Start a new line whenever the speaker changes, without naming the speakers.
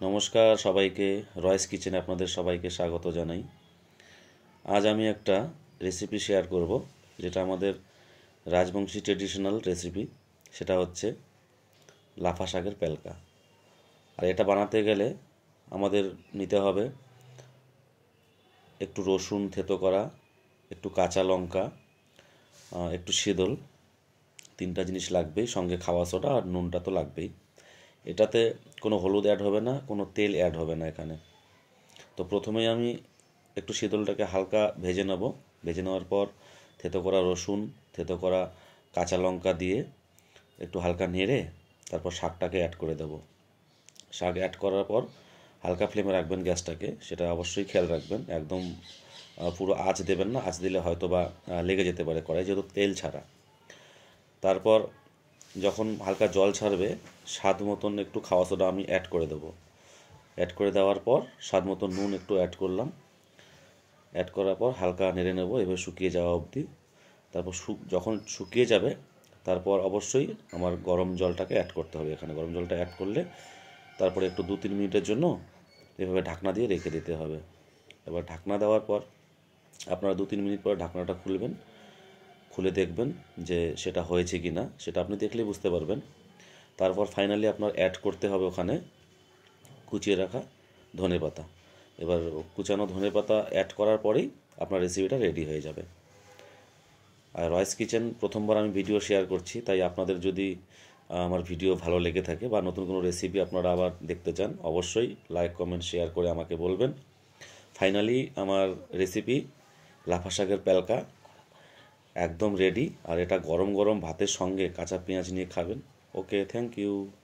নমস্কার সবাইকে, রয়েস কিচেনে আপনাদের সবাইকে স্বাগত জানাই। আজ আমি একটা রেসিপি শেয়ার করব, যেটা আমাদের রাজবংশী ট্রেডিশনাল রেসিপি। সেটা হচ্ছে লাফা শাকের পেলকা। আর এটা বানাতে গেলে আমাদের নিতে হবে একটু রসুন থেতো করা, একটু কাঁচা লঙ্কা, একটু সিদল, তিনটা জিনিস লাগবেই, সঙ্গে খাওয়া সোডা আর নুনটা তো লাগবেই। এটাতে কোনো হলুদ অ্যাড হবে না, কোনো তেল অ্যাড হবে না এখানে। তো প্রথমেই আমি একটু শীতলটাকে হালকা ভেজে নেব। ভেজে নেওয়ার পর থেতো করা রসুন, থেতো করা কাঁচা লঙ্কা দিয়ে একটু হালকা নেড়ে তারপর শাকটাকে অ্যাড করে দেব। শাক অ্যাড করার পর হালকা ফ্লেমে রাখবেন গ্যাসটাকে, সেটা অবশ্যই খেয়াল রাখবেন। একদম পুরো আঁচ দেবেন না, আঁচ দিলে হয়তো বা লেগে যেতে পারে কড়াই, যেহেতু তেল ছাড়া। তারপর যখন হালকা জল ছাড়বে, স্বাদ মতন একটু খাওয়া সোডা আমি অ্যাড করে দেবো। অ্যাড করে দেওয়ার পর স্বাদ মতো নুন একটু অ্যাড করলাম। অ্যাড করার পর হালকা নেড়ে নেব এবার শুকিয়ে যাওয়া অবধি। তারপর যখন শুকিয়ে যাবে, তারপর অবশ্যই আমার গরম জলটাকে অ্যাড করতে হবে। এখানে গরম জলটা অ্যাড করলে তারপরে একটু 2-3 মিনিটের জন্য এভাবে ঢাকনা দিয়ে রেখে দিতে হবে। এবার ঢাকনা দেওয়ার পর আপনারা 2-3 মিনিট পর ঢাকনাটা খুলবেন। খুলে দেখবেন যে সেটা হয়েছে কি না, সেটা আপনি দেখলেই বুঝতে পারবেন। তারপর ফাইনালি আপনার অ্যাড করতে হবে ওখানে কুচিয়ে রাখা ধনেপাতা। এবার কুচানো ধনেপাতা অ্যাড করার পরেই আপনার রেসিপিটা রেডি হয়ে যাবে। আর রয়েস কিচেন প্রথমবার আমি ভিডিও শেয়ার করছি, তাই আপনাদের যদি আমার ভিডিও ভালো লেগে থাকে বা নতুন কোনো রেসিপি আপনারা আবার দেখতে চান, অবশ্যই লাইক কমেন্ট শেয়ার করে আমাকে বলবেন। ফাইনালি আমার রেসিপি লাফা শাকের পেলকা একদম রেডি। আর এটা গরম গরম ভাতের সঙ্গে কাঁচা পেঁয়াজ নিয়ে খাবেন। ওকে, থ্যাংক ইউ।